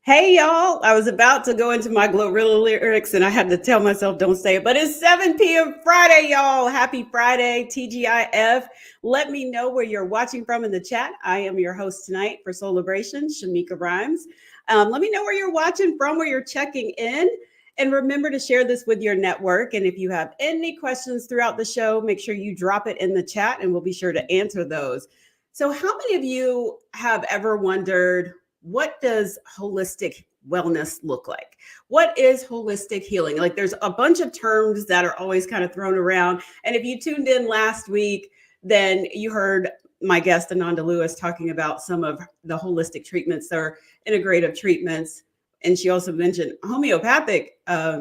Hey y'all, I was about to go into my Glorilla lyrics and I had to tell myself don't say it, but it's 7 p.m. Friday, y'all. Happy Friday, TGIF. Let me know where you're watching from in the chat. I am your host tonight for Soulibration, Shameika Rhymes. Let me know where you're watching from, where you're checking in. And remember to share this with your network. And if you have any questions throughout the show, make sure you drop it in the chat and we'll be sure to answer those. So how many of you have ever wondered, what does holistic wellness look like? What is holistic healing? Like there's a bunch of terms that are always kind of thrown around. And if you tuned in last week, then you heard my guest Ananda Lewis talking about some of the holistic treatments or integrative treatments. And she also mentioned homeopathic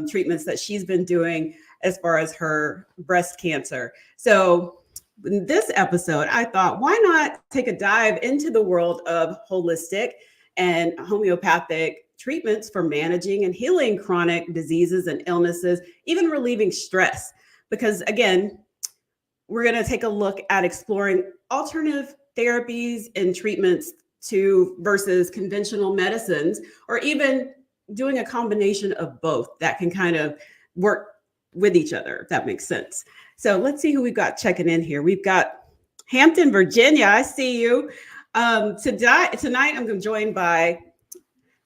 treatments that she's been doing as far as her breast cancer. So in this episode, I thought, why not take a dive into the world of holistic and homeopathic treatments for managing and healing chronic diseases and illnesses, even relieving stress. Because again, we're going to take a look at exploring alternative therapies and treatments to versus conventional medicines, or even doing a combination of both that can kind of work with each other, if that makes sense. So let's see who we've got checking in here. We've got Hampton, Virginia. I see you. Tonight, I'm joined by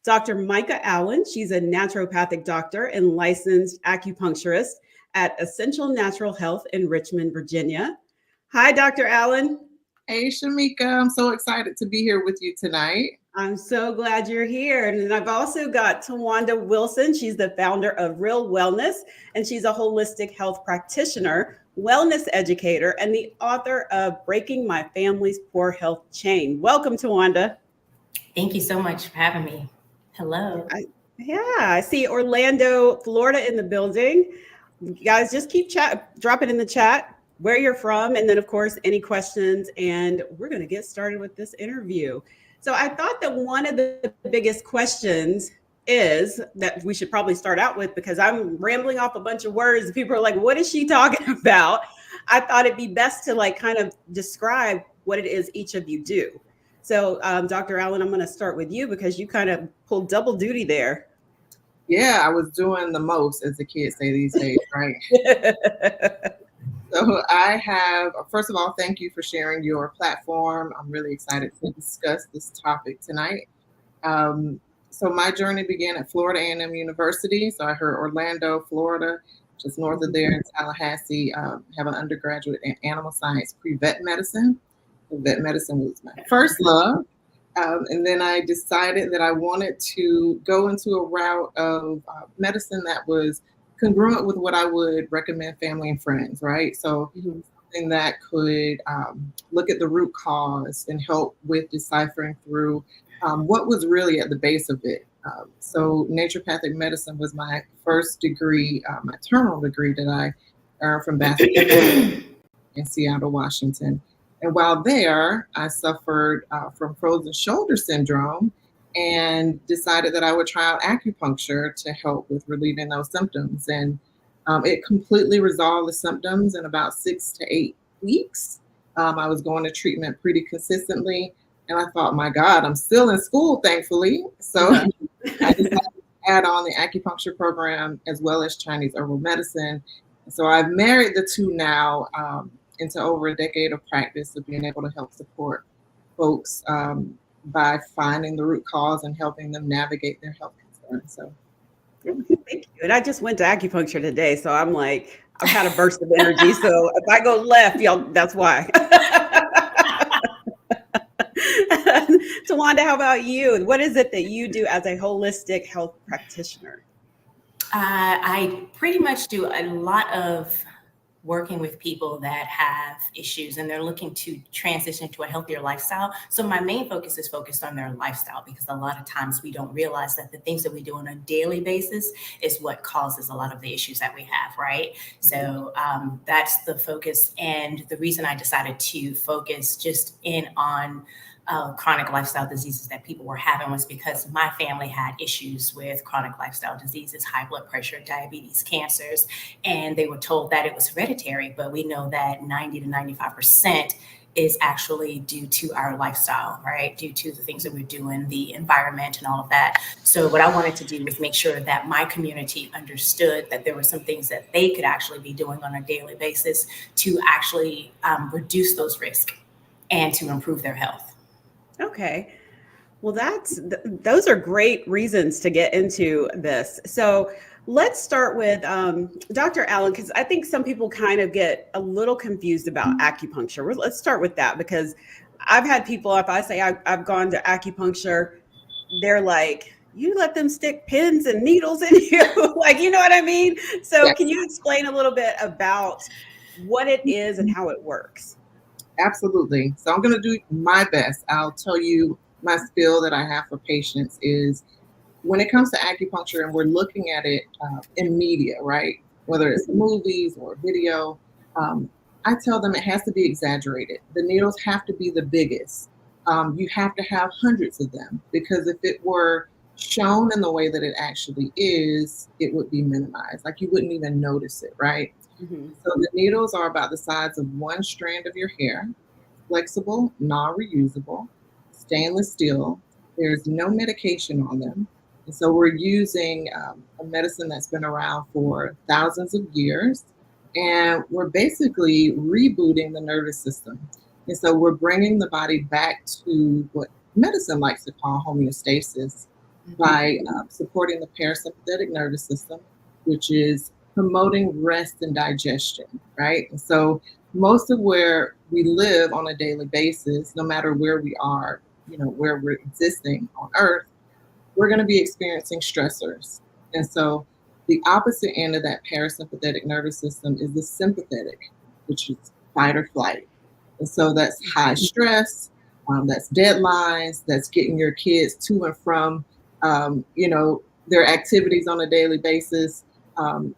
Dr. Micah Allen. She's a naturopathic doctor and licensed acupuncturist at Essential Natural Health in Richmond, Virginia. Hi, Dr. Allen. Hey, Shameika. I'm so excited to be here with you tonight. I'm so glad you're here. And I've also got Ta-Wanda Wilson. She's the founder of Real Wellness, and she's a holistic health practitioner, wellness educator, and the author of Breaking My Family's Poor Health Chain. Welcome, Ta-Wanda. Thank you so much for having me. Hello. I see Orlando, Florida in the building. You guys just keep dropping in the chat where you're from, and then of course any questions, and we're going to get started with this interview. So I thought that one of the biggest questions is that we should probably start out with, because I'm rambling off a bunch of words. People are like, what is she talking about? I thought it'd be best to like kind of describe what it is each of you do. So Dr. Allen, I'm going to start with you because you kind of pulled double duty there. Yeah, I was doing the most, as the kids say these days, right? So I have, first of all, thank you for sharing your platform. I'm really excited to discuss this topic tonight. So my journey began at Florida A&M University. So I heard Orlando, Florida, just north of there in Tallahassee, have an undergraduate in animal science, pre-vet medicine. Vet medicine was my first love. And then I decided that I wanted to go into a route of medicine that was congruent with what I would recommend family and friends, right? So something that could look at the root cause and help with deciphering through what was really at the base of it. So naturopathic medicine was my first degree, my terminal degree that I earned from Bassett in Seattle, Washington. And while there, I suffered from frozen shoulder syndrome and decided that I would try out acupuncture to help with relieving those symptoms. And it completely resolved the symptoms in about 6 to 8 weeks. I was going to treatment pretty consistently. And I thought, my God, I'm still in school, thankfully. So I decided to add on the acupuncture program as well as Chinese herbal medicine. So I've married the two now into over a decade of practice of being able to help support folks by finding the root cause and helping them navigate their health concerns. So thank you. And I just went to acupuncture today, so I'm like, I've had a burst of energy. So if I go left, y'all, that's why. Ta-Wanda, how about you? What is it that you do as a holistic health practitioner? I pretty much do a lot of working with people that have issues and they're looking to transition to a healthier lifestyle. So my main focus is focused on their lifestyle, because a lot of times we don't realize that the things that we do on a daily basis is what causes a lot of the issues that we have, right? So that's the focus. And the reason I decided to focus just in on chronic lifestyle diseases that people were having was because my family had issues with chronic lifestyle diseases, high blood pressure, diabetes, cancers, and they were told that it was hereditary, but we know that 90 to 95% is actually due to our lifestyle, right? Due to the things that we're doing, the environment and all of that. So what I wanted to do was make sure that my community understood that there were some things that they could actually be doing on a daily basis to actually reduce those risks and to improve their health. Okay. Well, those are great reasons to get into this. So let's start with Dr. Allen, because I think some people kind of get a little confused about acupuncture. Let's start with that, because I've had people, if I say I've gone to acupuncture, they're like, you let them stick pins and needles in you. Like, you know what I mean? So Yes. Can you explain a little bit about what it is and how it works? Absolutely. So I'm going to do my best. I'll tell you my spiel that I have for patients is when it comes to acupuncture and we're looking at it in media, right? Whether it's movies or video, I tell them it has to be exaggerated. The needles have to be the biggest. You have to have hundreds of them, because if it were shown in the way that it actually is, it would be minimized. Like you wouldn't even notice it, right? Mm-hmm. So the needles are about the size of one strand of your hair, flexible, non-reusable, stainless steel. There's no medication on them. And so we're using a medicine that's been around for thousands of years. And we're basically rebooting the nervous system. And so we're bringing the body back to what medicine likes to call homeostasis by supporting the parasympathetic nervous system, which is promoting rest and digestion, right? And so most of where we live on a daily basis, no matter where we are, where we're existing on Earth, we're going to be experiencing stressors. And so the opposite end of that parasympathetic nervous system is the sympathetic, which is fight or flight. And so that's high stress, that's deadlines, that's getting your kids to and from, their activities on a daily basis.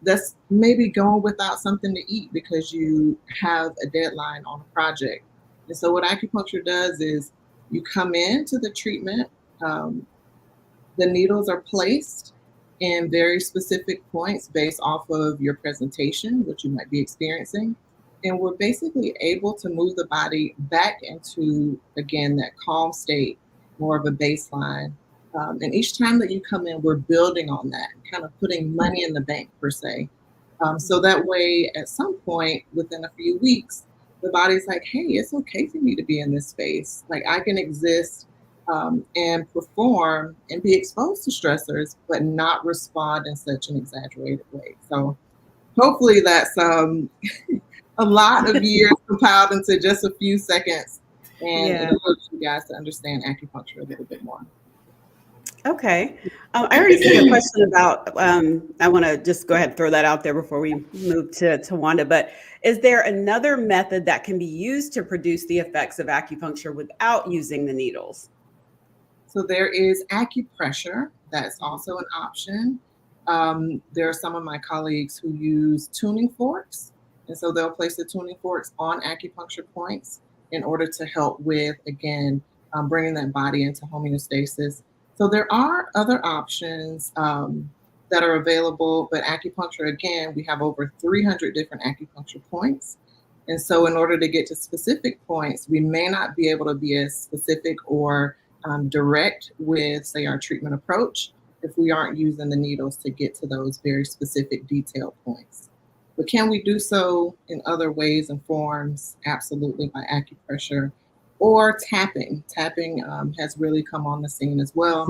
That's maybe going without something to eat because you have a deadline on a project. And so what acupuncture does is you come into the treatment, the needles are placed in very specific points based off of your presentation, which you might be experiencing. And we're basically able to move the body back into, again, that calm state, more of a baseline. And each time that you come in, we're building on that, kind of putting money in the bank, per se. So that way, at some point within a few weeks, the body's like, hey, it's okay for me to be in this space. Like I can exist and perform and be exposed to stressors, but not respond in such an exaggerated way. So hopefully that's a lot of years compiled into just a few seconds. And it helps you guys to understand acupuncture a little bit more. Okay. I already see a question about, I want to just go ahead and throw that out there before we move to Ta-Wanda, but is there another method that can be used to produce the effects of acupuncture without using the needles? So there is acupressure. That's also an option. There are some of my colleagues who use tuning forks. And so they'll place the tuning forks on acupuncture points in order to help with, again, bringing that body into homeostasis. So there are other options that are available, but acupuncture, again, we have over 300 different acupuncture points. And so in order to get to specific points, we may not be able to be as specific or direct with, say, our treatment approach if we aren't using the needles to get to those very specific detailed points. But can we do so in other ways and forms? Absolutely, by acupressure or tapping. Tapping has really come on the scene as well.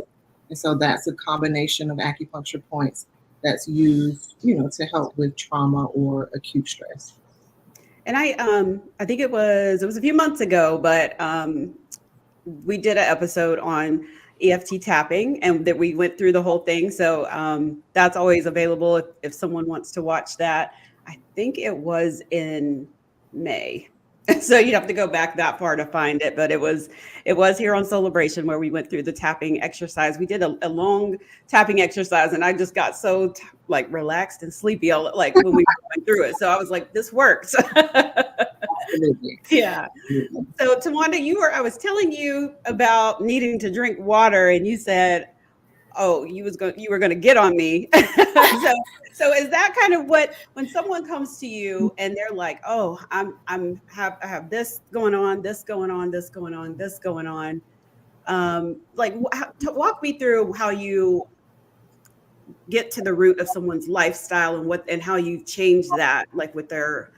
And so that's a combination of acupuncture points that's used, to help with trauma or acute stress. And I think it was a few months ago, but we did an episode on EFT tapping and that we went through the whole thing. So that's always available if someone wants to watch that. I think it was in May. So you'd have to go back that far to find it, but it was here on Soulibration where we went through the tapping exercise. We did a long tapping exercise, and I just got so relaxed and sleepy when we were going through it. So I was like, this works. Absolutely. Yeah. So Ta-Wanda, I was telling you about needing to drink water, and you said, oh, you were going to get on me. So is that kind of what, when someone comes to you and they're like, oh, I have this going on, this going on, this going on, this going on. Like walk me through how you get to the root of someone's lifestyle and how you change that, like with their,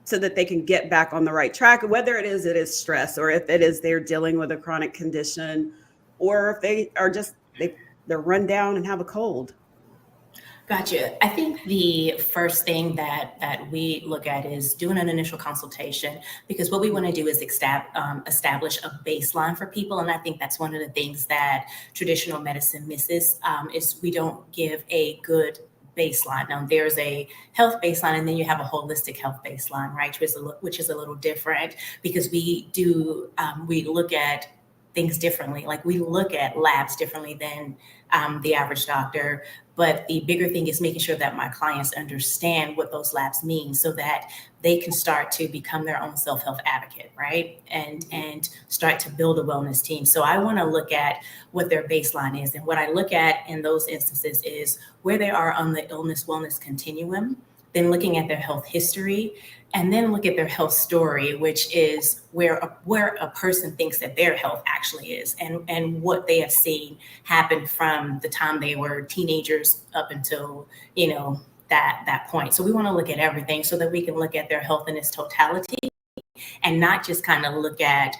so that they can get back on the right track, whether it is stress, or if it is they're dealing with a chronic condition, or if they are just, they're run down and have a cold. Gotcha. I think the first thing that we look at is doing an initial consultation, because what we want to do is establish a baseline for people. And I think that's one of the things that traditional medicine misses, is we don't give a good baseline. Now, there's a health baseline, and then you have a holistic health baseline, right? Which is a little different, because we look at things differently. Like we look at labs differently than the average doctor. But the bigger thing is making sure that my clients understand what those labs mean, so that they can start to become their own self-help advocate, right? And start to build a wellness team. So I want to look at what their baseline is. And what I look at in those instances is where they are on the illness wellness continuum, then looking at their health history, and then look at their health story, which is where a person thinks that their health actually is, and what they have seen happen from the time they were teenagers up until, that point. So we want to look at everything so that we can look at their health in its totality, and not just kind of look at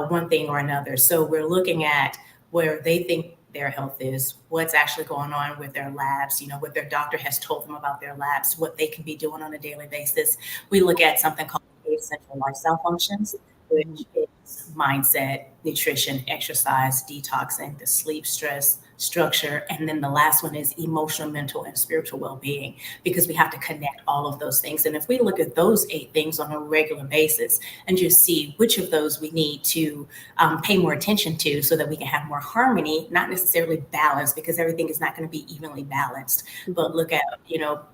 one thing or another. So we're looking at where they think their health is, what's actually going on with their labs, what their doctor has told them about their labs, what they can be doing on a daily basis. We look at something called essential lifestyle functions, which is mindset, nutrition, exercise, detoxing, the sleep, stress, structure. And then the last one is emotional, mental, and spiritual well-being, because we have to connect all of those things. And if we look at those 8 things on a regular basis and just see which of those we need to pay more attention to, so that we can have more harmony, not necessarily balance, because everything is not going to be evenly balanced, but look at,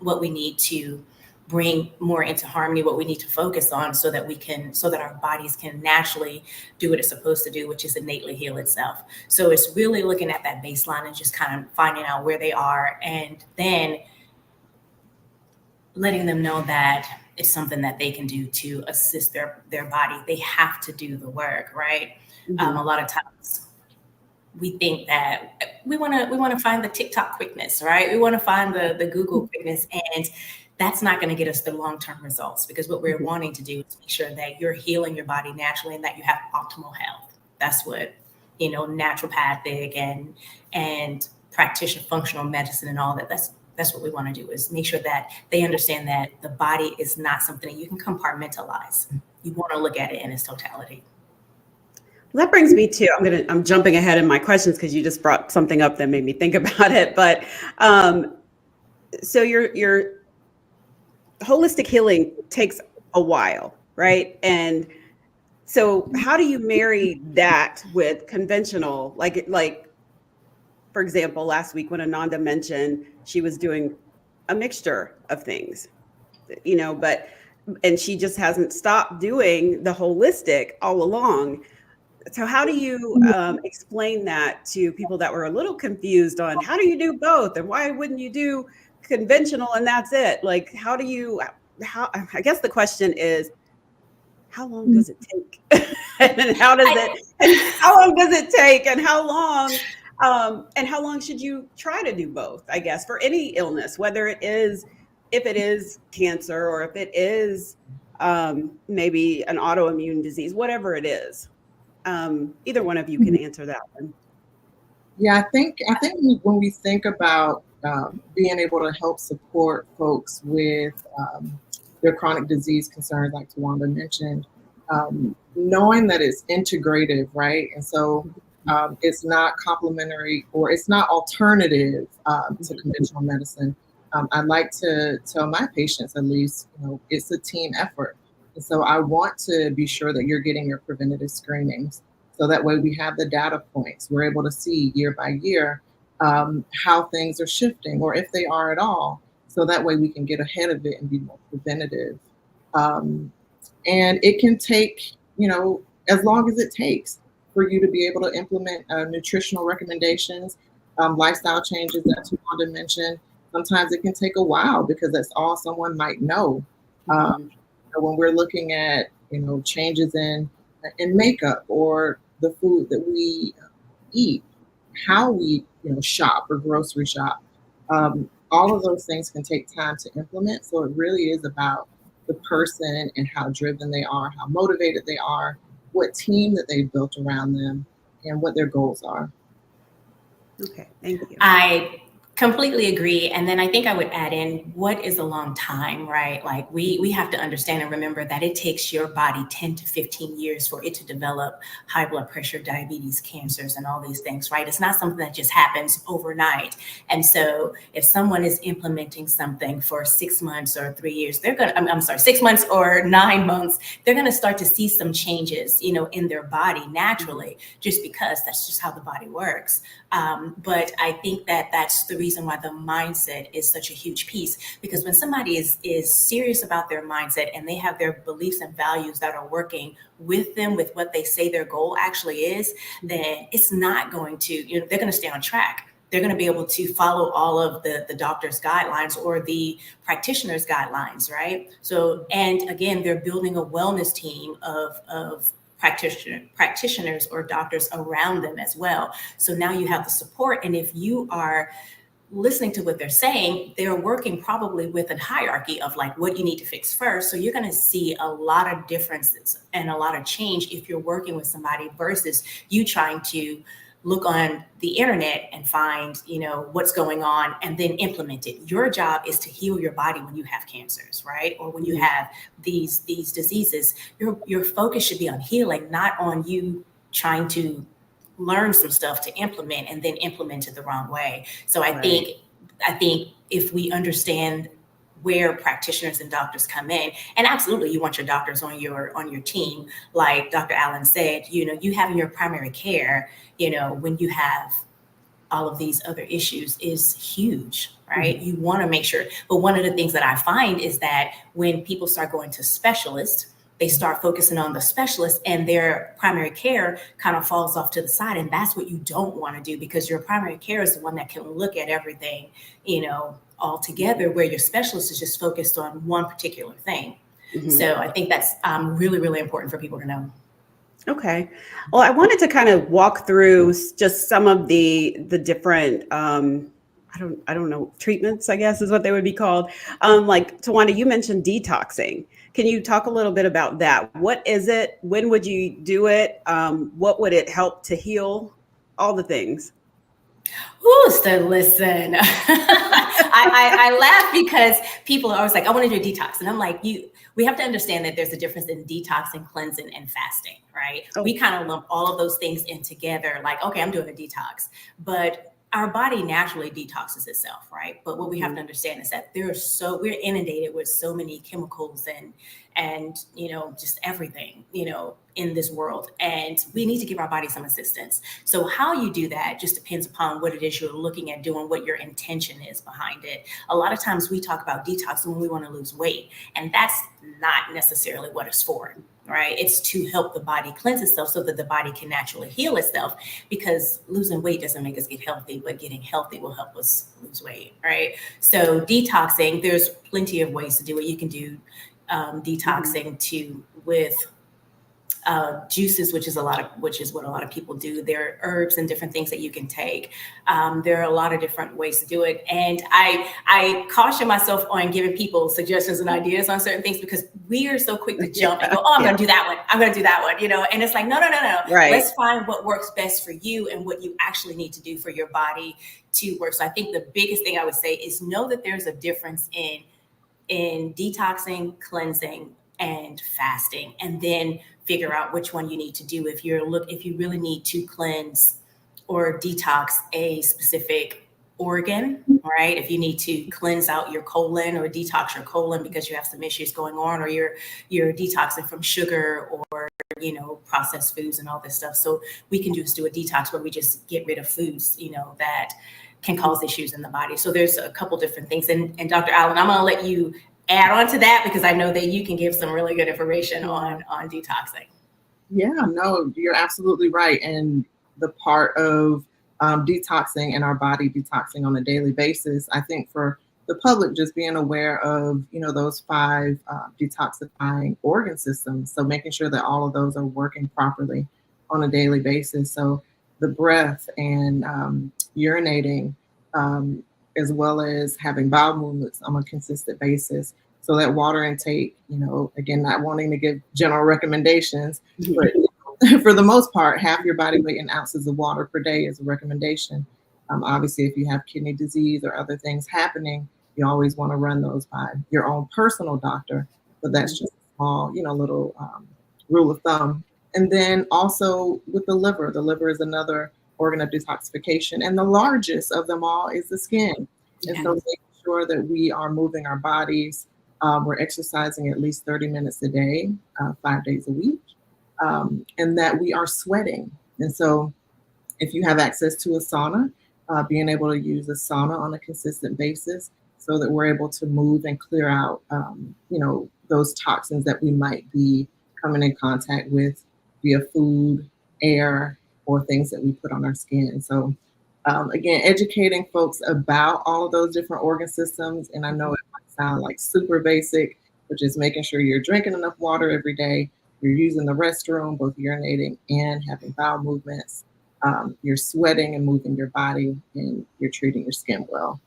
what we need to bring more into harmony, what we need to focus on, so that our bodies can naturally do what it's supposed to do, which is innately heal itself. So it's really looking at that baseline and just kind of finding out where they are, and then letting them know that it's something that they can do to assist their body. They have to do the work, right? Mm-hmm. A lot of times we think that we want to find the TikTok quickness, right? We want to find the Google quickness, and that's not going to get us the long-term results, because what we're wanting to do is make sure that you're healing your body naturally and that you have optimal health. That's what, naturopathic and practitioner functional medicine and all that. That's what we want to do, is make sure that they understand that the body is not something that you can compartmentalize. You want to look at it in its totality. That brings me to, I'm jumping ahead in my questions because you just brought something up that made me think about it. But so your holistic healing takes a while, right? And so how do you marry that with conventional, like for example, last week when Ananda mentioned she was doing a mixture of things, and she just hasn't stopped doing the holistic all along. So how do you explain that to people that were a little confused on how do you do both, and why wouldn't you do conventional and that's it? Like, how I guess the question is, how long does it take? And how long does it take, and how long should you try to do both, I guess, for any illness, whether if it is cancer, or if it is maybe an autoimmune disease, whatever it is. Either one of you can answer that one. Yeah, I think when we think about being able to help support folks with their chronic disease concerns, like Ta-Wanda mentioned, knowing that it's integrative, right? And so it's not complementary, or it's not alternative to conventional medicine. I like to tell my patients, at least, it's a team effort. And so I want to be sure that you're getting your preventative screenings. So that way we have the data points. We're able to see year by year how things are shifting, or if they are at all. So that way we can get ahead of it and be more preventative. And it can take, as long as it takes. for you to be able to implement nutritional recommendations, lifestyle changes that Ta-Wanda mentioned. Sometimes it can take a while because that's all someone might know. When we're looking at changes in makeup or the food that we eat, how we shop or grocery shop, all of those things can take time to implement. So it really is about the person and how driven they are, how motivated they are, what team that they've built around them, and what their goals are. Okay, thank you. I completely agree. And then I think I would add in, what is a long time, right? Like we have to understand and remember that it takes your body 10 to 15 years for it to develop high blood pressure, diabetes, cancers, and all these things, right? It's not something that just happens overnight. And so if someone is implementing something for 6 months or 3 years, 6 months or 9 months, they're going to start to see some changes, in their body naturally, just because that's just how the body works. But I think that that's the reason why the mindset is such a huge piece, because when somebody is serious about their mindset and they have their beliefs and values that are working with them, with what they say their goal actually is, then it's not going to, they're going to stay on track. They're going to be able to follow all of the doctor's guidelines or the practitioner's guidelines, right? So, and again, they're building a wellness team of practitioners or doctors around them as well. So now you have the support. And if you are listening to what they're saying, they're working probably with a hierarchy of like what you need to fix first. So you're going to see a lot of differences and a lot of change if you're working with somebody versus you trying to look on the internet and find, what's going on and then implement it. Your job is to heal your body when you have cancers, right? Or when you have these diseases. Your focus should be on healing, not on you trying to learn some stuff to implement and then implement it the wrong way. So I think if we understand where practitioners and doctors come in, and absolutely you want your doctors on your team, like Dr. Allen said, you having your primary care, when you have all of these other issues is huge, right? You want to make sure. But one of the things that I find is that when people start going to specialists, they start focusing on the specialist and their primary care kind of falls off to the side. And that's what you don't want to do, because your primary care is the one that can look at everything, all together, where your specialist is just focused on one particular thing. So I think that's really, really important for people to know. Okay. Well, I wanted to kind of walk through just some of the different, I don't know, treatments, I guess is what they would be called. Like Ta-Wanda, you mentioned detoxing. Can you talk a little bit about that? What is it? When would you do it? What would it help to heal? All the things. So listen, I laugh because people are always like, I want to do a detox. And I'm like, we have to understand that there's a difference in detoxing, cleansing, and fasting, right? Oh. We kind of lump all of those things in together, like, okay, I'm doing a detox. But our body naturally detoxes itself, right? But what we have to understand is that we're inundated with so many chemicals and just everything, in this world. And we need to give our body some assistance. So how you do that just depends upon what it is you're looking at doing, what your intention is behind it. A lot of times we talk about detoxing when we want to lose weight, and that's not necessarily what it's for, right? It's to help the body cleanse itself so that the body can naturally heal itself, because losing weight doesn't make us get healthy, but getting healthy will help us lose weight, right? So detoxing, there's plenty of ways to do it. You can do detoxing with juices, which is what a lot of people do. There are herbs and different things that you can take. There are a lot of different ways to do it. And I caution myself on giving people suggestions and ideas on certain things, because we are so quick to jump and go, oh, I'm going to do that one. I'm going to do that one, and it's like, no. Right. Let's find what works best for you and what you actually need to do for your body to work. So I think the biggest thing I would say is know that there's a difference in detoxing, cleansing, and fasting, and then figure out which one you need to do. If you really need to cleanse or detox a specific organ, right? If you need to cleanse out your colon or detox your colon because you have some issues going on, or you're detoxing from sugar or processed foods and all this stuff. So we can just do a detox where we just get rid of foods, that can cause issues in the body. So there's a couple different things. And Dr. Allen, I'm going to let you add on to that, because I know that you can give some really good information on detoxing. Yeah, no, you're absolutely right. And the part of detoxing and our body detoxing on a daily basis, I think for the public, just being aware of, those five detoxifying organ systems. So making sure that all of those are working properly on a daily basis. So the breath and urinating, as well as having bowel movements on a consistent basis. So that water intake, again, not wanting to give general recommendations, but for the most part, half your body weight in ounces of water per day is a recommendation. Obviously, if you have kidney disease or other things happening, you always want to run those by your own personal doctor. But that's just a small, little rule of thumb. And then also with the liver is another organ of detoxification. And the largest of them all is the skin. And so making sure that we are moving our bodies, we're exercising at least 30 minutes a day, 5 days a week. And that we are sweating. And so if you have access to a sauna, being able to use a sauna on a consistent basis so that we're able to move and clear out, those toxins that we might be coming in contact with via food, air, or things that we put on our skin. So again, educating folks about all of those different organ systems. And I know it might sound like super basic, but just making sure you're drinking enough water every day, you're using the restroom, both urinating and having bowel movements, you're sweating and moving your body, and you're treating your skin well.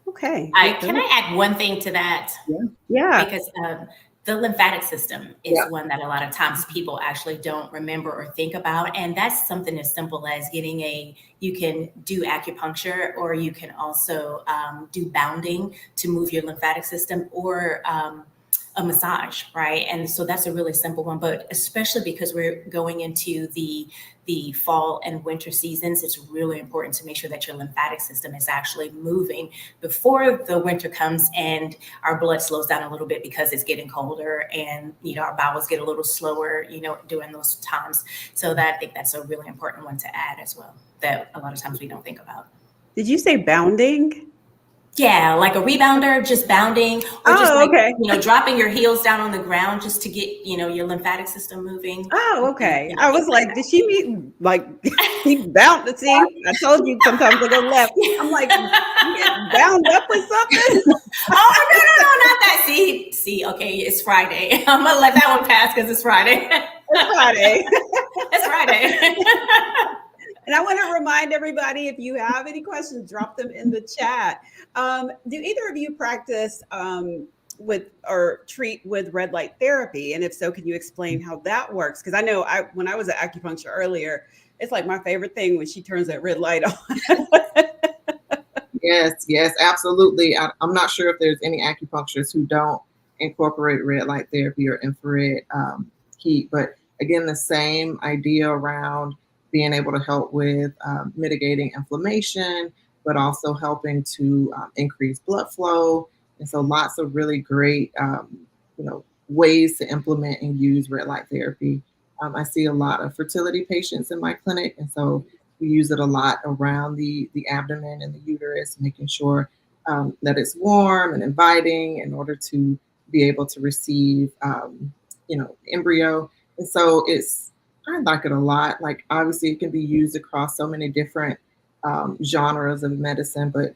Okay. Can I add one thing to that? Yeah. Because the lymphatic system is one that a lot of times people actually don't remember or think about. And that's something as simple as you can do acupuncture, or you can also do bounding to move your lymphatic system, or a massage, right? And so that's a really simple one, but especially because we're going into the fall and winter seasons, it's really important to make sure that your lymphatic system is actually moving before the winter comes and our blood slows down a little bit because it's getting colder, and our bowels get a little slower, during those times. So I think that's a really important one to add as well, that a lot of times we don't think about. Did you say bounding? Yeah, like a rebounder, just bounding, or dropping your heels down on the ground just to get, your lymphatic system moving. Oh, okay. I was like, did she mean like he bound to see? I told you sometimes I go left. I'm like, you get bound up with something? Oh, no, not that. See, okay, it's Friday. I'm gonna let that one pass because it's Friday. It's Friday. It's Friday. And I want to remind everybody, if you have any questions, drop them in the chat. Do either of you practice with or treat with red light therapy? And if so, can you explain how that works? Because I know when I was at acupuncture earlier, it's like my favorite thing when she turns that red light on. Yes, absolutely. I'm not sure if there's any acupuncturists who don't incorporate red light therapy or infrared heat, but again, the same idea around being able to help with mitigating inflammation, but also helping to increase blood flow. And so lots of really great, ways to implement and use red light therapy. I see a lot of fertility patients in my clinic. And so we use it a lot around the abdomen and the uterus, making sure that it's warm and inviting in order to be able to receive, embryo. And so I like it a lot. Like, obviously it can be used across so many different genres of medicine, but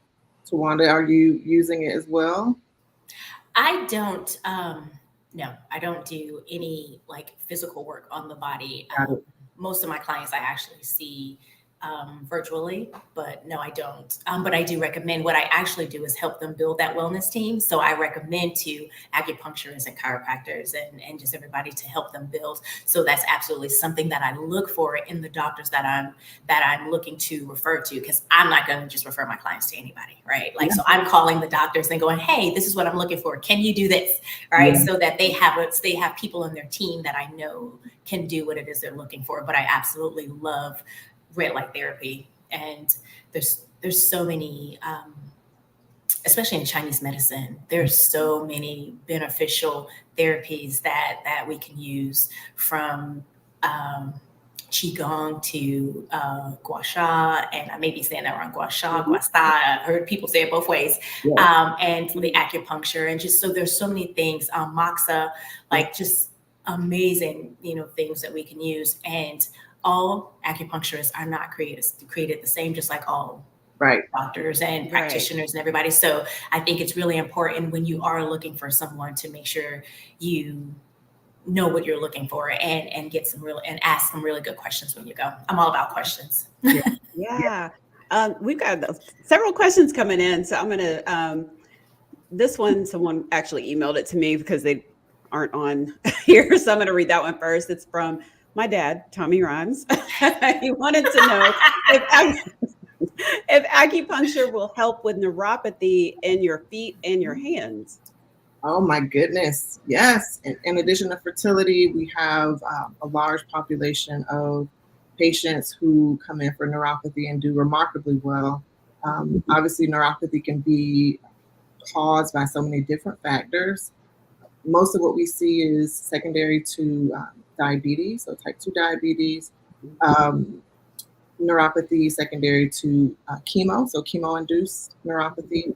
Ta-Wanda, are you using it as well? I don't, no, I don't do any like physical work on the body. Most of my clients I actually see virtually, but no, I don't. But I do recommend, what I actually do is help them build that wellness team. So I recommend to acupuncturists and chiropractors and just everybody to help them build. So that's absolutely something that I look for in the doctors that I'm looking to refer to, because I'm not going to just refer my clients to anybody, right? Like, so I'm calling the doctors and going, hey, this is what I'm looking for. Can you do this? Right. Yeah. So that they have people in their team that I know can do what it is they're looking for. But I absolutely love red light therapy, and there's so many, especially in Chinese medicine, there's so many beneficial therapies that we can use, from qigong to gua sha, and I may be saying that wrong, gua sha, gua sa. I've heard people say it both ways, and the acupuncture, and just so there's so many things, moxa, like just amazing, things that we can use. And all acupuncturists are not created the same, just like all doctors and practitioners and everybody. So I think it's really important when you are looking for someone to make sure you know what you're looking for and get and ask some really good questions when you go. I'm all about questions. Yeah. We've got several questions coming in. So I'm going to, this one, someone actually emailed it to me because they aren't on here. So I'm going to read that one first. It's from my dad, Tommy Rhymes. He wanted to know if acupuncture will help with neuropathy in your feet and your hands. Oh my goodness. Yes. In addition to fertility, we have a large population of patients who come in for neuropathy and do remarkably well. Obviously, neuropathy can be caused by so many different factors. Most of what we see is secondary to diabetes, so type 2 diabetes, neuropathy secondary to chemo, so chemo-induced neuropathy,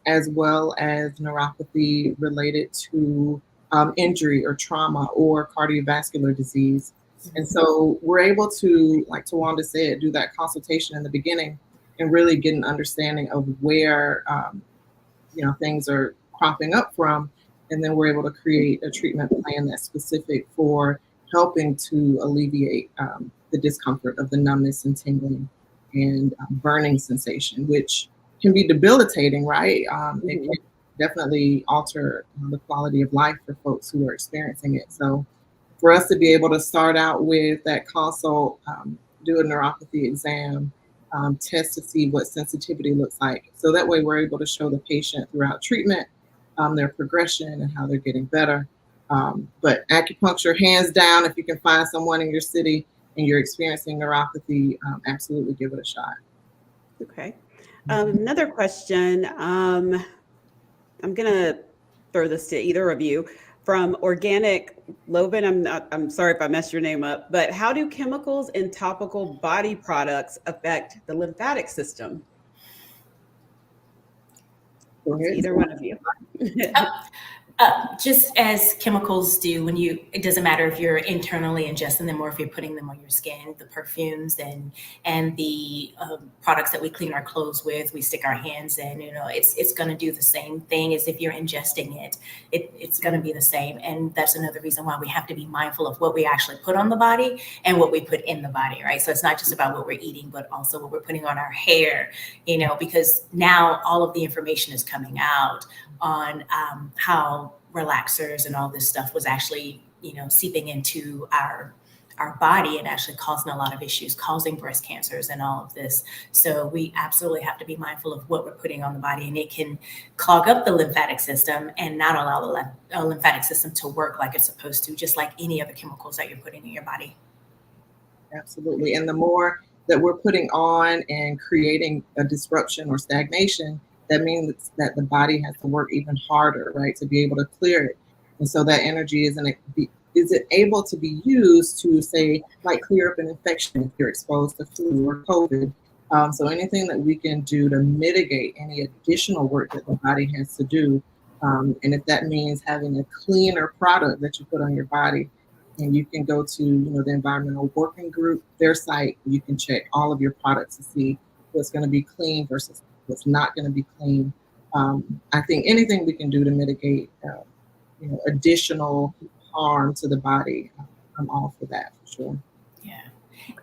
as well as neuropathy related to injury or trauma or cardiovascular disease. And so we're able to, like Ta-Wanda said, do that consultation in the beginning and really get an understanding of where things are cropping up from. And then we're able to create a treatment plan that's specific for helping to alleviate the discomfort of the numbness and tingling and burning sensation, which can be debilitating, right? It can definitely alter the quality of life for folks who are experiencing it. So for us to be able to start out with that consult, do a neuropathy exam, test to see what sensitivity looks like. So that way we're able to show the patient throughout treatment, their progression and how they're getting better. But acupuncture, hands down, if you can find someone in your city and you're experiencing neuropathy, absolutely give it a shot. Okay. Another question. I'm going to throw this to either of you. From Organic Loven, I'm sorry if I messed your name up, but how do chemicals in topical body products affect the lymphatic system? Either one of you. Just as chemicals do it doesn't matter if you're internally ingesting them or if you're putting them on your skin, the perfumes and the products that we clean our clothes with, we stick our hands in, it's going to do the same thing as if you're ingesting it. It's going to be the same. And that's another reason why we have to be mindful of what we actually put on the body and what we put in the body, right? So it's not just about what we're eating, but also what we're putting on our hair, because now all of the information is coming out on how relaxers and all this stuff was actually, seeping into our body and actually causing a lot of issues, causing breast cancers and all of this. So we absolutely have to be mindful of what we're putting on the body, and it can clog up the lymphatic system and not allow the lymphatic system to work like it's supposed to, just like any other chemicals that you're putting in your body. Absolutely. And the more that we're putting on and creating a disruption or stagnation, that means that the body has to work even harder, right, to be able to clear it. And so that energy is it able to be used to, say, like clear up an infection if you're exposed to flu or COVID. So anything that we can do to mitigate any additional work that the body has to do. And if that means having a cleaner product that you put on your body, and you can go to the Environmental Working Group, their site, you can check all of your products to see what's going to be clean versus what's not going to be clean. I think anything we can do to mitigate additional harm to the body, I'm all for that, for sure. Yeah.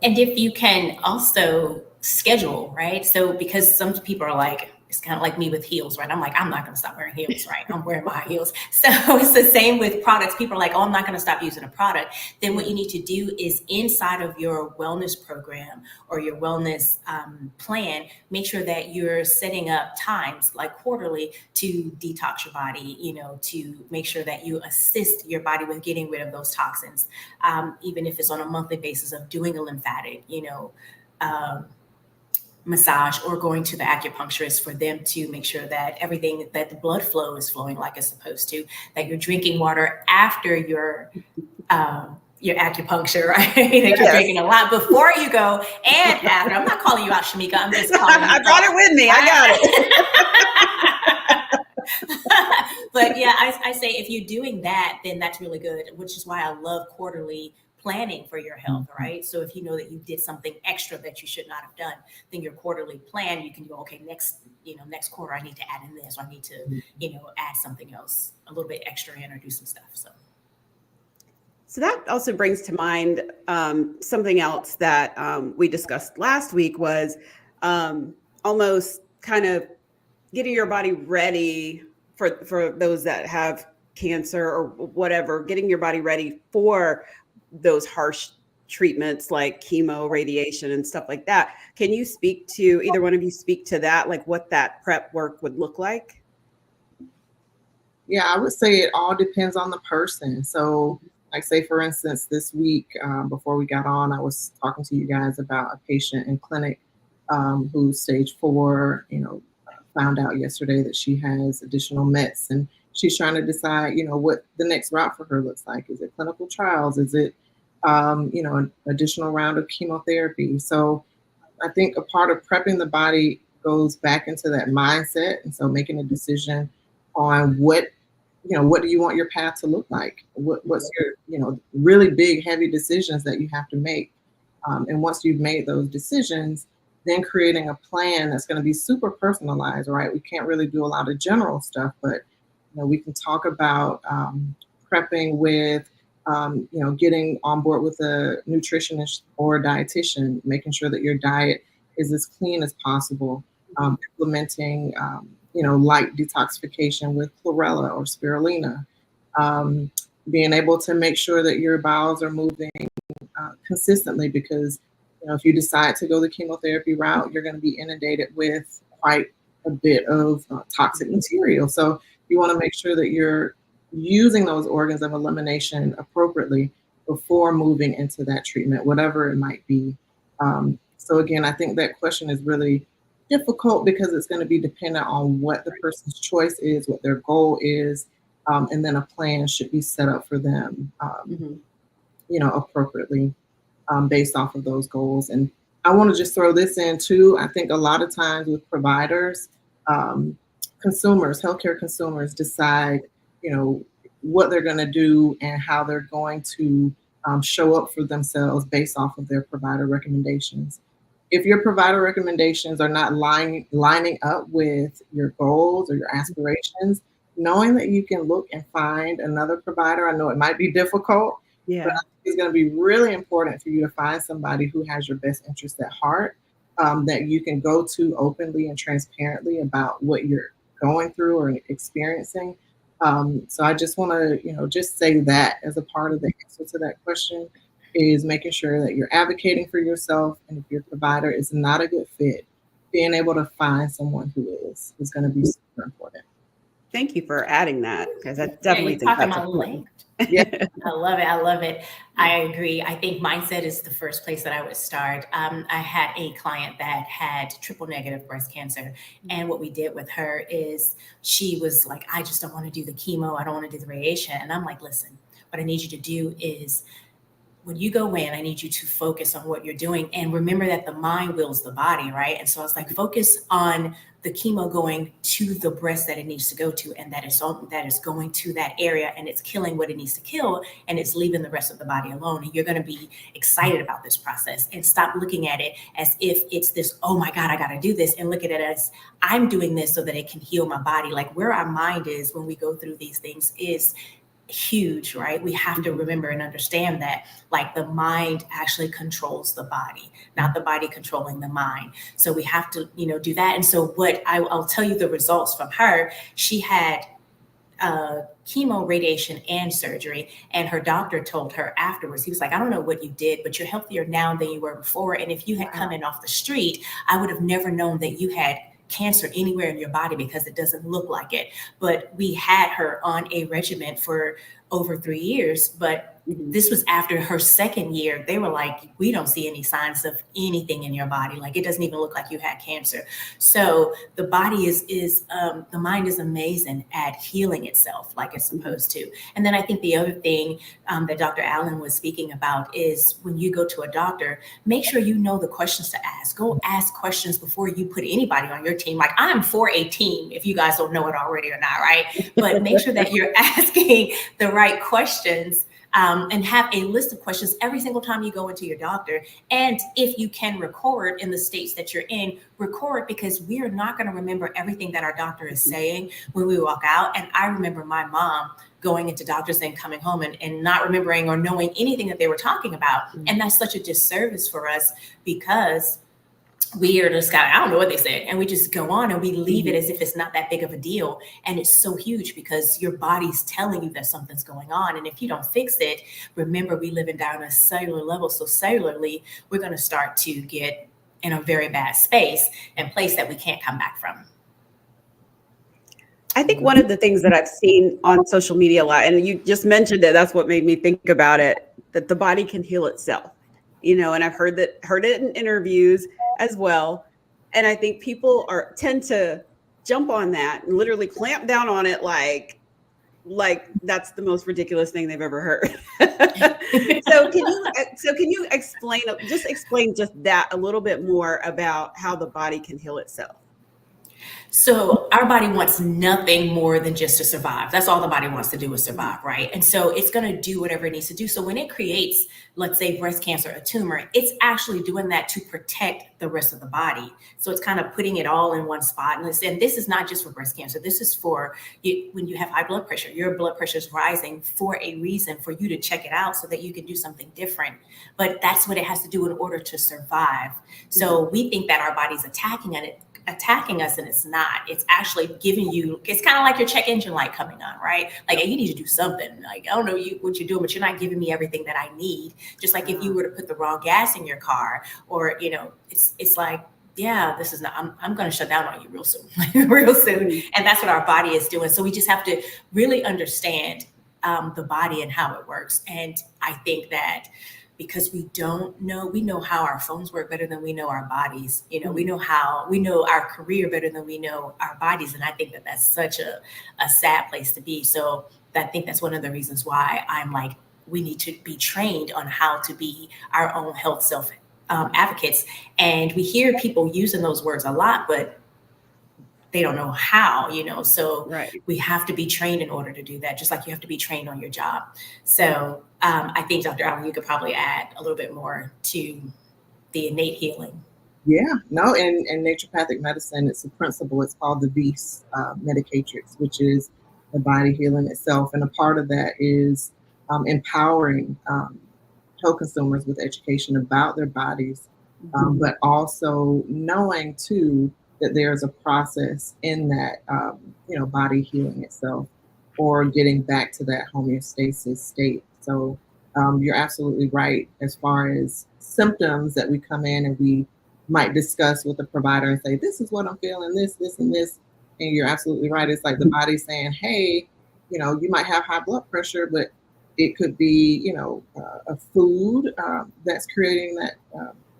And if you can also schedule, right? So because some people are like, it's kind of like me with heels, right? I'm like, I'm not going to stop wearing heels, right? I'm wearing my heels. So it's the same with products. People are like, oh, I'm not going to stop using a product. Then what you need to do is inside of your wellness program or your wellness plan, make sure that you're setting up times like quarterly to detox your body, to make sure that you assist your body with getting rid of those toxins. Even if it's on a monthly basis of doing a lymphatic, massage or going to the acupuncturist for them to make sure that that the blood flow is flowing like it's supposed to, that you're drinking water after your acupuncture, right? That you're drinking a lot before you go and after. I'm not calling you out, Shameika. I'm just calling you I brought it with me. I got it. But yeah, I say if you're doing that, then that's really good, which is why I love quarterly planning for your health, right? So if you know that you did something extra that you should not have done, then your quarterly plan, you can go, okay, next quarter I need to add in this, or I need to, add something else, a little bit extra in, or do some stuff. So that also brings to mind something else that we discussed last week was almost kind of getting your body ready for those that have cancer or whatever, getting your body ready for those harsh treatments like chemo, radiation, and stuff like that. Can you speak to, either one of you speak to that, like what that prep work would look like? Yeah, I would say it all depends on the person. So like say, for instance, this week, before we got on, I was talking to you guys about a patient in clinic who's stage 4, found out yesterday that she has additional mets, and she's trying to decide, what the next route for her looks like. Is it clinical trials? Is it, an additional round of chemotherapy? So I think a part of prepping the body goes back into that mindset. And so making a decision on what do you want your path to look like? What's your, really big, heavy decisions that you have to make. And once you've made those decisions, then creating a plan that's going to be super personalized, right? We can't really do a lot of general stuff, but, we can talk about prepping with, getting on board with a nutritionist or a dietitian, making sure that your diet is as clean as possible, implementing, light detoxification with chlorella or spirulina, being able to make sure that your bowels are moving consistently, because if you decide to go the chemotherapy route, you're going to be inundated with quite a bit of toxic material. So you want to make sure that you're using those organs of elimination appropriately before moving into that treatment, whatever it might be. So again, I think that question is really difficult because it's going to be dependent on what the person's choice is, what their goal is, and then a plan should be set up for them, appropriately based off of those goals. And I want to just throw this in too. I think a lot of times with providers, healthcare consumers decide, what they're going to do and how they're going to show up for themselves based off of their provider recommendations. If your provider recommendations are not lining up with your goals or your aspirations, knowing that you can look and find another provider, I know it might be difficult, but I think it's going to be really important for you to find somebody who has your best interest at heart, that you can go to openly and transparently about what you're going through or experiencing. So I just want to, just say that as a part of the answer to that question is making sure that you're advocating for yourself. And if your provider is not a good fit, being able to find someone who is going to be super important. Thank you for adding that, because I definitely think that's important. Yeah, I love it. I love it. I agree. I think mindset is the first place that I would start. I had a client that had triple negative breast cancer. And what we did with her is she was like, I just don't want to do the chemo. I don't want to do the radiation. And I'm like, listen, what I need you to do is when you go in, I need you to focus on what you're doing and remember that the mind wills the body, right? And so I was like, focus on the chemo going to the breast that it needs to go to, and that is going to that area, and it's killing what it needs to kill, and it's leaving the rest of the body alone. And you're going to be excited about this process and stop looking at it as if it's this, oh my God, I got to do this, and look at it as I'm doing this so that it can heal my body. Like where our mind is when we go through these things is huge, right? We have to remember and understand that like the mind actually controls the body, not the body controlling the mind. So we have to, do that. And so what I'll tell you the results from her, she had chemo, radiation, and surgery. And her doctor told her afterwards, he was like, I don't know what you did, but you're healthier now than you were before. And if you had come in off the street, I would have never known that you had cancer anywhere in your body because it doesn't look like it. But we had her on a regimen for over 3 years, but this was after her second year. They were like, we don't see any signs of anything in your body. Like, it doesn't even look like you had cancer. So the body is the mind is amazing at healing itself like it's supposed to. And then I think the other thing that Dr. Allen was speaking about is when you go to a doctor, make sure you know the questions to ask. Go ask questions before you put anybody on your team. Like, I'm for a team, if you guys don't know it already or not, right? But make sure that you're asking the right questions. And have a list of questions every single time you go into your doctor. And if you can record in the states that you're in, record, because we are not going to remember everything that our doctor is saying when we walk out. And I remember my mom going into doctors and coming home and not remembering or knowing anything that they were talking about. And that's such a disservice for us, because we are just I don't know what they said, and we just go on and we leave it as if it's not that big of a deal. And it's so huge, because your body's telling you that something's going on. And if you don't fix it, remember, we live in down a cellular level. So cellularly, we're going to start to get in a very bad space and place that we can't come back from. I think one of the things that I've seen on social media a lot, and you just mentioned it, that's what made me think about it, that the body can heal itself, and I've heard it in interviews as well. And I think people tend to jump on that and literally clamp down on it like that's the most ridiculous thing they've ever heard. So can you explain just that a little bit more about how the body can heal itself? So our body wants nothing more than just to survive. That's all the body wants to do, is survive, right? And so it's going to do whatever it needs to do. So when it creates, let's say, breast cancer, a tumor, it's actually doing that to protect the rest of the body. So it's kind of putting it all in one spot. And this is not just for breast cancer. This is for you, when you have high blood pressure. Your blood pressure is rising for a reason, for you to check it out so that you can do something different. But that's what it has to do in order to survive. So we think that our body's attacking us, and it's not. It's actually giving you, it's kind of like your check engine light coming on, right? Like, hey, you need to do something. Like, I don't know what you're doing, but you're not giving me everything that I need. Just like if you were to put the wrong gas in your car, or it's like, yeah, this is not, I'm going to shut down on you real soon. And that's what our body is doing. So we just have to really understand the body and how it works. And I think that because we know how our phones work better than we know our bodies. We know our career better than we know our bodies. And I think that that's such a sad place to be. So I think that's one of the reasons why I'm like, we need to be trained on how to be our own health self advocates. And we hear people using those words a lot, but they don't know how, so right. We have to be trained in order to do that, just like you have to be trained on your job. So I think, Dr. Allen, you could probably add a little bit more to the innate healing. Yeah, no, in naturopathic medicine, it's a principle. It's called the Vis medicatrix, which is the body healing itself. And a part of that is empowering co-consumers with education about their bodies, but also knowing, too, that there's a process in that, body healing itself, or getting back to that homeostasis state. So you're absolutely right as far as symptoms that we come in and we might discuss with the provider and say, this is what I'm feeling, this, and this. And you're absolutely right. It's like the body saying, hey, you might have high blood pressure, but it could be, a food that's creating that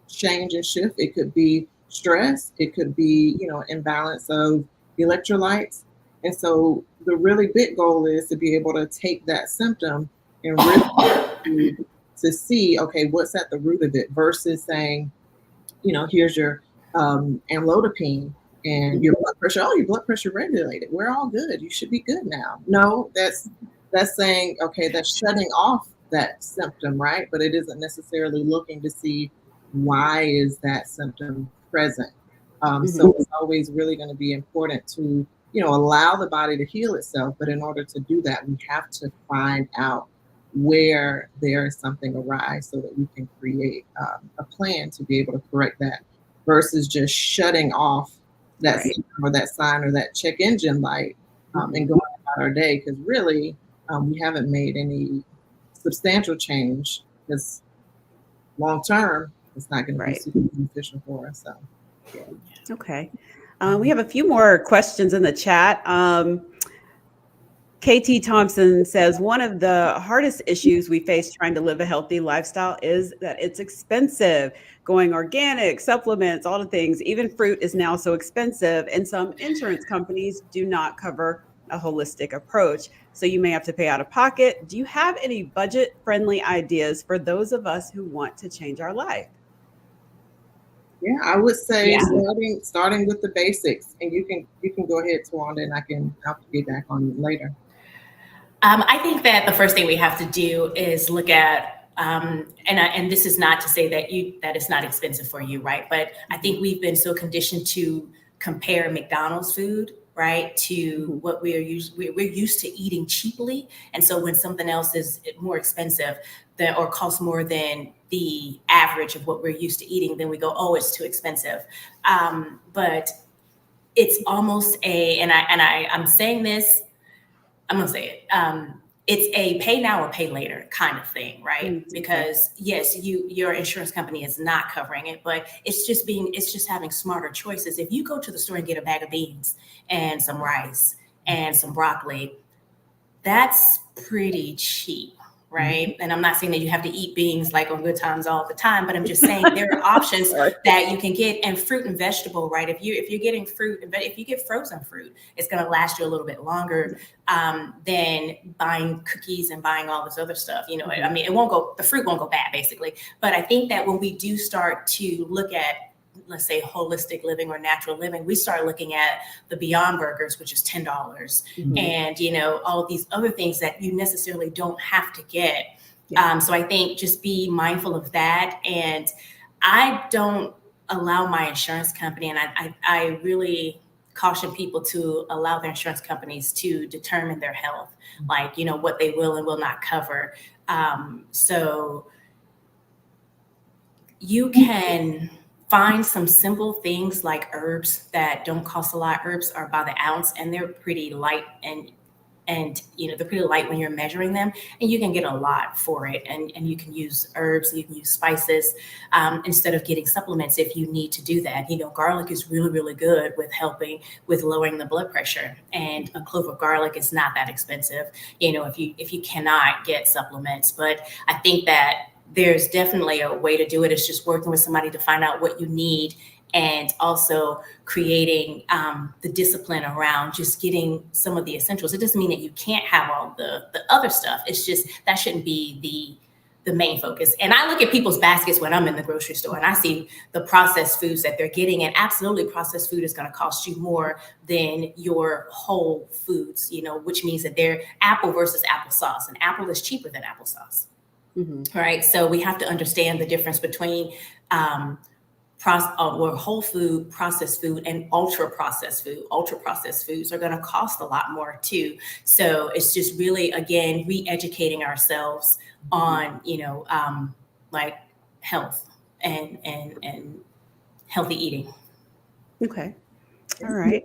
change and shift. It could be stress. It could be, imbalance of electrolytes. And so the really big goal is to be able to take that symptom and really to see, okay, what's at the root of it, versus saying, here's your amlodipine and your blood pressure. Oh, your blood pressure regulated. We're all good. You should be good now. No, that's saying, okay, that's shutting off that symptom, right? But it isn't necessarily looking to see why is that symptom present. So it's always really going to be important to, allow the body to heal itself. But in order to do that, we have to find out where there is something awry so that we can create a plan to be able to correct that, versus just shutting off that symptom or that sign or that check engine light and going about our day. Because really, we haven't made any substantial change, because long term, it's not going to be super beneficial for us. So, yeah. Okay. We have a few more questions in the chat. KT Thompson says one of the hardest issues we face trying to live a healthy lifestyle is that it's expensive. Going organic, supplements, all the things, even fruit is now so expensive. And some insurance companies do not cover a holistic approach. So you may have to pay out of pocket. Do you have any budget friendly ideas for those of us who want to change our life? Yeah, I would say Yeah. starting with the basics, and you can go ahead, Ta-Wanda, and I'll get back on you later. I think that the first thing we have to do is look at, and this is not to say that it's not expensive for you, right? But I think we've been so conditioned to compare McDonald's food, right, to what we're used to eating cheaply, and so when something else is more expensive or costs more than the average of what we're used to eating, then we go, oh, it's too expensive. But it's almost I'm saying this. I'm gonna say it. It's a pay now or pay later kind of thing, right? Mm-hmm. Because yes, your insurance company is not covering it, but it's just having smarter choices. If you go to the store and get a bag of beans and some rice and some broccoli, that's pretty cheap, right? And I'm not saying that you have to eat beans like on Good Times all the time, but I'm just saying there are options that you can get, and fruit and vegetable, right? If you're getting fruit, if you get frozen fruit, it's going to last you a little bit longer than buying cookies and buying all this other stuff. You know, I mean, the fruit won't go bad, basically. But I think that when we do start to look at, let's say, holistic living or natural living, we start looking at the Beyond Burgers, which is $10, and all these other things that you necessarily don't have to get. So I think just be mindful of that. And I don't allow my insurance company, and I really caution people to allow their insurance companies to determine their health, like what they will and will not cover. So you can find some simple things like herbs that don't cost a lot. Herbs are by the ounce, and they're pretty light, and they're pretty light when you're measuring them, and you can get a lot for it. And you can use herbs, you can use spices instead of getting supplements if you need to do that. Garlic is really, really good with helping with lowering the blood pressure, and a clove of garlic is not that expensive, if you cannot get supplements. But I think that there's definitely a way to do it. It's just working with somebody to find out what you need, and also creating the discipline around just getting some of the essentials. It doesn't mean that you can't have all the other stuff. It's just that shouldn't be the main focus. And I look at people's baskets when I'm in the grocery store, and I see the processed foods that they're getting, and absolutely processed food is going to cost you more than your whole foods, which means that they're apple versus applesauce, and apple is cheaper than applesauce. Mm-hmm. All right. So we have to understand the difference between whole food, processed food, and ultra processed food. Ultra processed foods are going to cost a lot more too. So it's just really, again, re-educating ourselves on, like health and healthy eating. Okay. All right.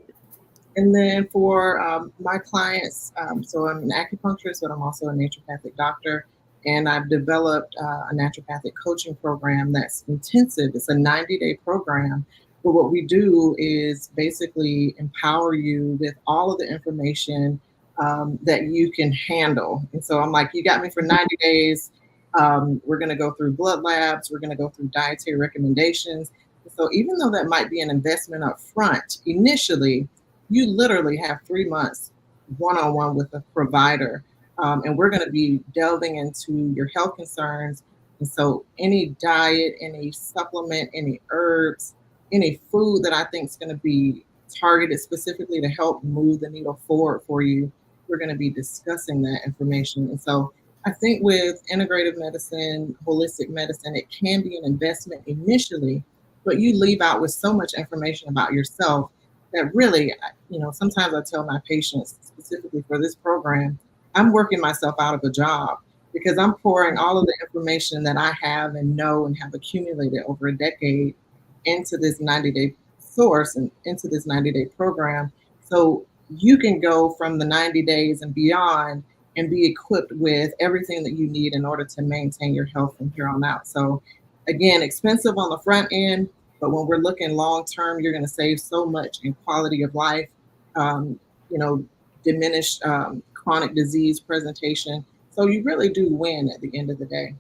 And then for my clients, so I'm an acupuncturist, but I'm also a naturopathic doctor. And I've developed a naturopathic coaching program that's intensive. It's a 90-day program. But what we do is basically empower you with all of the information that you can handle. And so I'm like, you got me for 90 days. We're going to go through blood labs. We're going to go through dietary recommendations. So even though that might be an investment up front, initially, you literally have 3 months one-on-one with a provider. And we're going to be delving into your health concerns. And so any diet, any supplement, any herbs, any food that I think is going to be targeted specifically to help move the needle forward for you, we're going to be discussing that information. And so I think with integrative medicine, holistic medicine, it can be an investment initially, but you leave out with so much information about yourself that really, sometimes I tell my patients, specifically for this program, I'm working myself out of a job because I'm pouring all of the information that I have and know and have accumulated over a decade into this 90-day source and into this 90-day program. So you can go from the 90 days and beyond and be equipped with everything that you need in order to maintain your health from here on out. So again, expensive on the front end, but when we're looking long term, you're going to save so much in quality of life, diminished chronic disease presentation. So you really do win at the end of the day.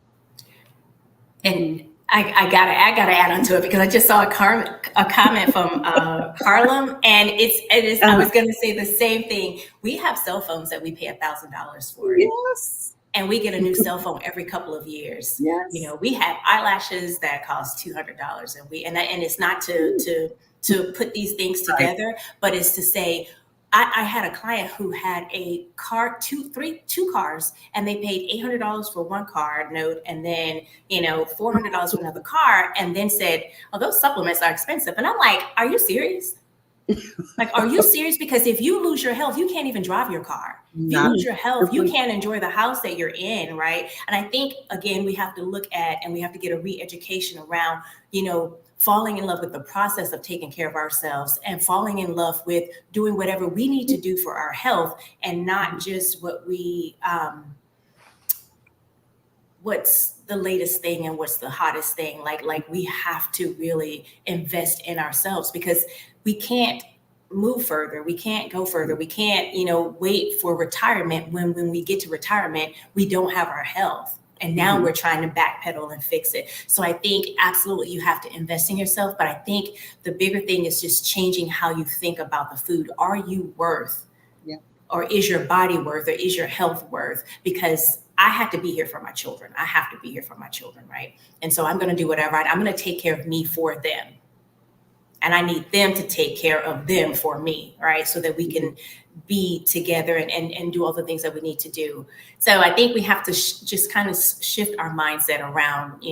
And I gotta add on to it because I just saw a comment from Harlem, and it is. I was going to say the same thing. We have cell phones that we pay $1,000 for. Yes. And we get a new cell phone every couple of years. Yes. You know, we have eyelashes that cost $200, and it's not to put these things together, right, but it's to say, I had a client who had a car, two cars, and they paid $800 for one car note, and then, $400 for another car, and then said, "Oh, those supplements are expensive." And I'm like, "Are you serious? Like, are you serious? Because if you lose your health, you can't even drive your car. If you lose your health, you can't enjoy the house that you're in, right?" And I think, again, we have to look at, and we have to get a re-education around, falling in love with the process of taking care of ourselves and falling in love with doing whatever we need to do for our health, and not just what's the latest thing and what's the hottest thing. Like we have to really invest in ourselves, because we can't move further. We can't go further. We can't, wait for retirement when we get to retirement, we don't have our health. And now we're trying to backpedal and fix it. So I think absolutely you have to invest in yourself. But I think the bigger thing is just changing how you think about the food. Are you worth, or is your body worth, or is your health worth? Because I have to be here for my children. I have to be here for my children, right? And so I'm going to do whatever. I'm going to take care of me for them. And I need them to take care of them for me, right? So that we can be together and do all the things that we need to do. So I think we have to just kind of shift our mindset around,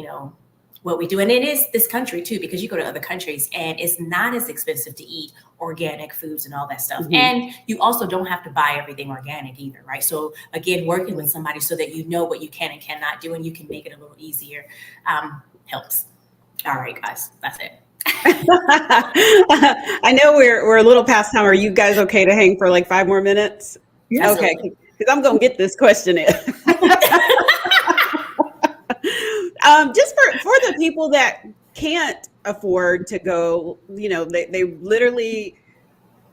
what we do. And it is this country too, because you go to other countries and it's not as expensive to eat organic foods and all that stuff. And you also don't have to buy everything organic either, right? So again, working with somebody so that you know what you can and cannot do, and you can make it a little easier, helps. All right, guys, that's it. I know we're a little past time. Are you guys okay to hang for like 5 more minutes? Yes. Okay, because I'm going to get this question in. Just for the people that can't afford to go, they literally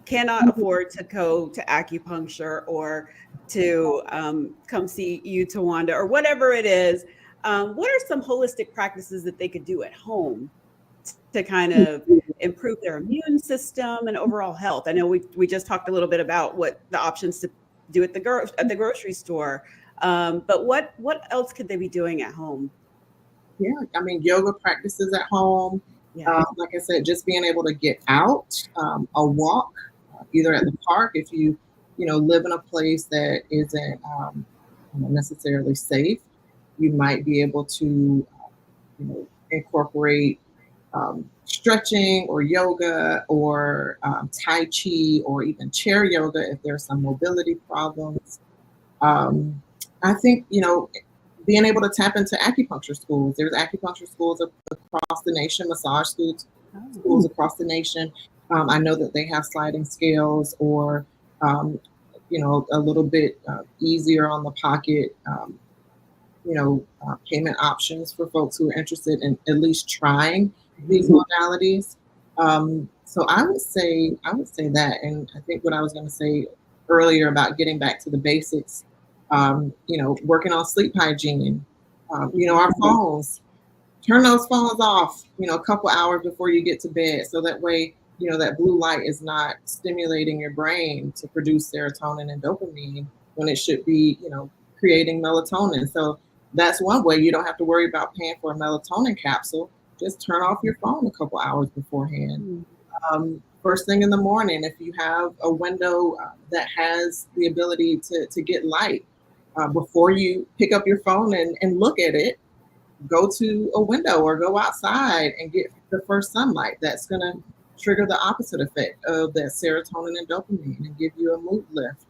cannot afford to go to acupuncture or to come see you, Ta-Wanda, or whatever it is. What are some holistic practices that they could do at home to kind of improve their immune system and overall health? I know we just talked a little bit about what the options to do at the grocery store, but what else could they be doing at home? Yeah, I mean, yoga practices at home. Yeah. Like I said, just being able to get out, a walk, either at the park if you live in a place that isn't necessarily safe. You might be able to incorporate stretching or yoga or Tai Chi or even chair yoga if there's some mobility problems. I think, being able to tap into acupuncture schools. There's acupuncture schools across the nation, massage schools across the nation. I know that they have sliding scales or, a little bit easier on the pocket, payment options for folks who are interested in at least trying these modalities. So I would say that, and I think what I was going to say earlier about getting back to the basics, working on sleep hygiene, our phones, turn those phones off, a couple hours before you get to bed. So that way, that blue light is not stimulating your brain to produce serotonin and dopamine when it should be, creating melatonin. So that's one way. You don't have to worry about paying for a melatonin capsule. Just turn off your phone a couple hours beforehand. First thing in the morning, if you have a window that has the ability to get light, before you pick up your phone and look at it, go to a window or go outside and get the first sunlight. That's going to trigger the opposite effect of that serotonin and dopamine and give you a mood lift.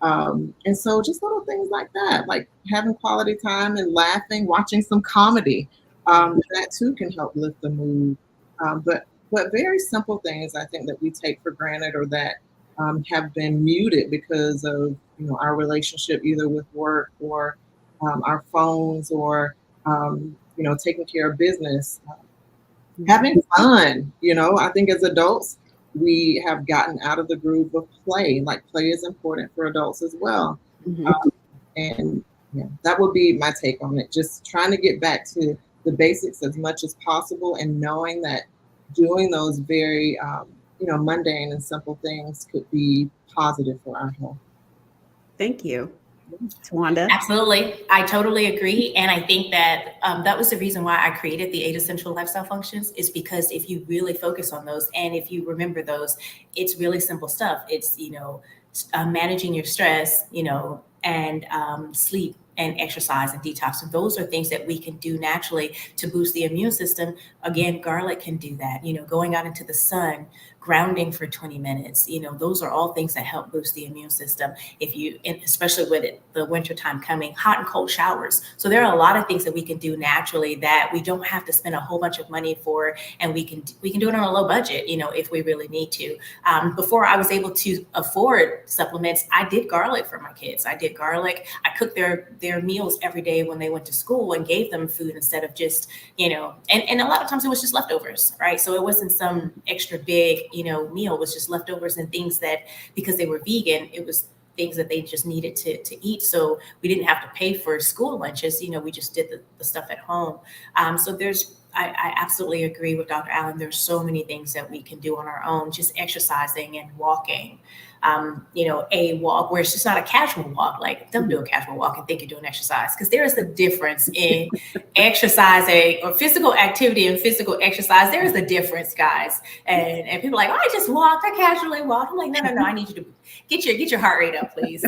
And so just little things like that, like having quality time and laughing, watching some comedy, that too can help lift the mood. But very simple things I think that we take for granted or that have been muted because of our relationship either with work or our phones or taking care of business, having fun. I think as adults we have gotten out of the groove of play. Like play is important for adults as well. Mm-hmm. And yeah, that would be my take on it. Just trying to get back to the basics as much as possible, and knowing that doing those very, mundane and simple things could be positive for our health. Thank you. Ta-Wanda? Absolutely. I totally agree. And I think that that was the reason why I created the 8 essential lifestyle functions, is because if you really focus on those and if you remember those, it's really simple stuff. It's, managing your stress, and sleep and exercise and detox. And those are things that we can do naturally to boost the immune system. Again, garlic can do that, going out into the sun, grounding for 20 minutes, those are all things that help boost the immune system. Especially with the wintertime coming, hot and cold showers. So there are a lot of things that we can do naturally that we don't have to spend a whole bunch of money for, and we can do it on a low budget, if we really need to. Before I was able to afford supplements, I did garlic for my kids. I did garlic. I cooked their meals every day when they went to school and gave them food instead of just, and a lot of times it was just leftovers, right? So it wasn't some extra big, meal. It was just leftovers and things that, because they were vegan, it was things that they just needed to eat. So we didn't have to pay for school lunches. We just did the stuff at home. So I absolutely agree with Dr. Allen. There's so many things that we can do on our own, just exercising and walking. A walk where it's just not a casual walk. Like, don't do a casual walk and think you're doing exercise, because there is a difference in exercising or physical activity and physical exercise. There is a difference, guys. And people are like, oh, I just walked. I casually walked. I'm like, no. I need you to get your heart rate up, please.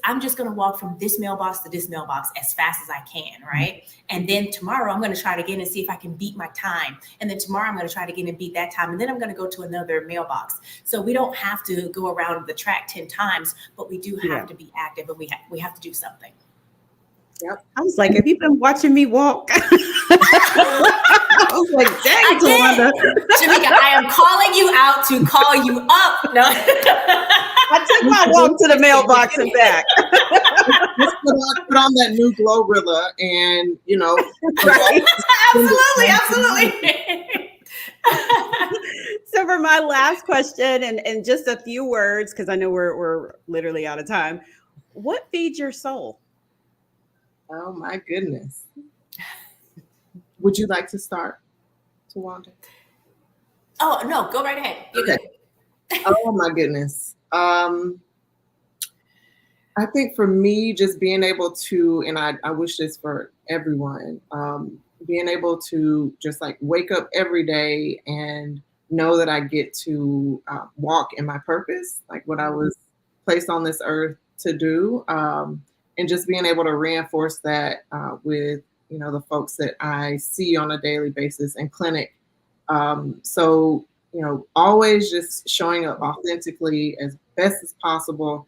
I'm just going to walk from this mailbox to this mailbox as fast as I can. Right. And then tomorrow I'm going to try it again and see if I can beat my time. And then tomorrow I'm going to try it again and beat that time. And then I'm going to go to another mailbox. So we don't have to go around the track 10 times, but we do have to be active, and we have to do something. Yep. I was like, have you been watching me walk? I was like, dang, Ta-Wanda. Shameika, I am calling you out to call you up. No. I took my walk to the mailbox and back. Let's put on that new Glorilla and, Right? Absolutely. So for my last question, and just a few words, because I know we're literally out of time. What feeds your soul? Oh my goodness. Would you like to start, Ta-Wanda? Oh no, go right ahead. Okay. Oh my goodness. I think for me, just being able to, and I wish this for everyone, being able to just like wake up every day and know that I get to walk in my purpose, like what I was placed on this earth to do. And just being able to reinforce that with, the folks that I see on a daily basis in clinic. So, always just showing up authentically as best as possible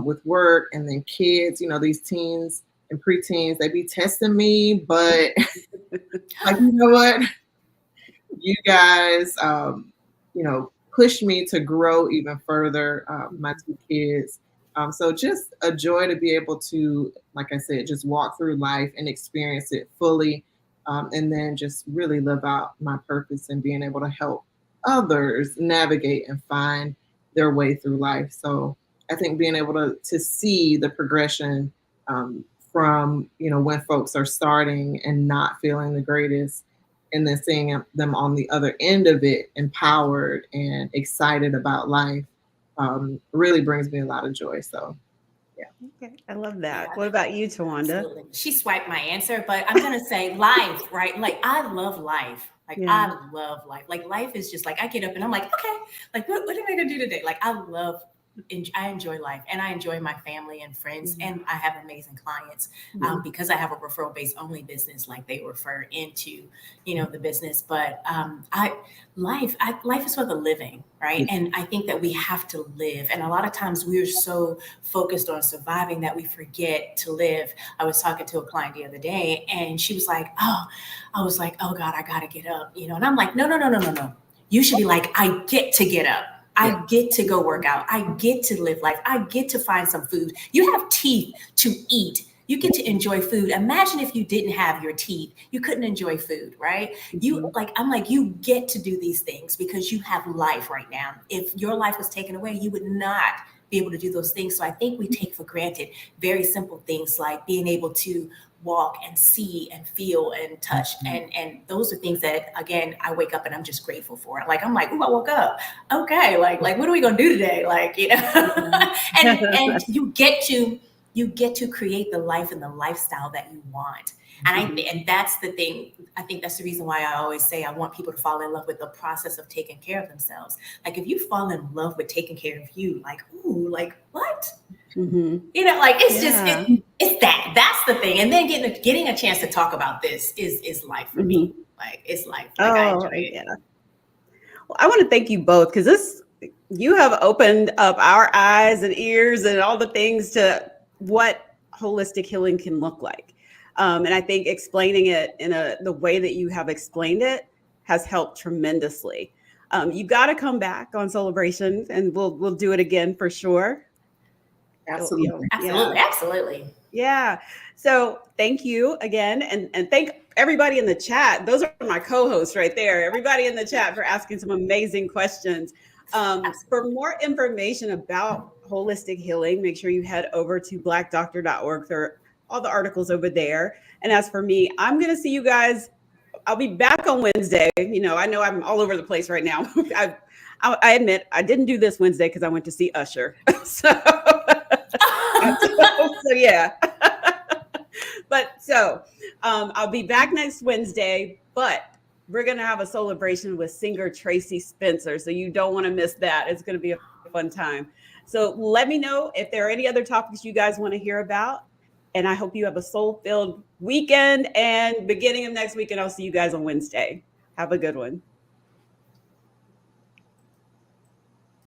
with work, and then kids, these teens and preteens, they be testing me, but like, you know what? You guys, push me to grow even further, my 2 kids. So just a joy to be able to, like I said, just walk through life and experience it fully, and then just really live out my purpose and being able to help others navigate and find their way through life. So I think being able to see the progression from, when folks are starting and not feeling the greatest, and then seeing them on the other end of it, empowered and excited about life, really brings me a lot of joy. So, yeah. Okay, I love that. Yeah. What about you, Ta-Wanda? Absolutely. She swiped my answer, but I'm going to say life, right? Like, I love life. Like, I love life. Like, life is just like, I get up and I'm like, okay, like, what am I going to do today? Like, I enjoy life, and I enjoy my family and friends, and I have amazing clients because I have a referral-based only business. Like, they refer into, the business. But life is for the living, right? And I think that we have to live. And a lot of times we're so focused on surviving that we forget to live. I was talking to a client the other day, and she was like, oh God, I got to get up, and I'm like, no. You should be like, I get to get up. I get to go work out. I get to live life. I get to find some food. You have teeth to eat. You get to enjoy food. Imagine if you didn't have your teeth, you couldn't enjoy food, right? I'm like, you get to do these things because you have life right now. If your life was taken away, you would not be able to do those things. So I think we take for granted very simple things like being able to walk and see and feel and touch. And those are things that, again, I wake up and I'm just grateful for. Like, I'm like, oh, I woke up. Okay. Like, what are we going to do today? Like, you know, and you get to create the life and the lifestyle that you want. And and that's the thing. I think that's the reason why I always say I want people to fall in love with the process of taking care of themselves. Like, if you fall in love with taking care of you, like, ooh, like what? You know, like it's just it's that's the thing. And then getting a chance to talk about this is life for me. Like, it's life. Like, I enjoy it. Yeah. Well, I want to thank you both, because you have opened up our eyes and ears and all the things to what holistic healing can look like. And I think explaining it in the way that you have explained it has helped tremendously. You got to come back on Soulibration, and we'll do it again for sure. Absolutely. Absolutely. Yeah. So thank you again. And thank everybody in the chat. Those are my co-hosts right there. Everybody in the chat for asking some amazing questions. For more information about holistic healing, make sure you head over to blackdoctor.org for all the articles over there. And as for me, I'm going to see you guys. I'll be back on Wednesday. You know, I know I'm all over the place right now. I admit I didn't do this Wednesday because I went to see Usher. So yeah. But I'll be back next Wednesday, but we're going to have a Soulibration with singer Tracy Spencer. So you don't want to miss that. It's going to be a fun time. So let me know if there are any other topics you guys want to hear about. And I hope you have a soul-filled weekend and beginning of next week. And I'll see you guys on Wednesday. Have a good one.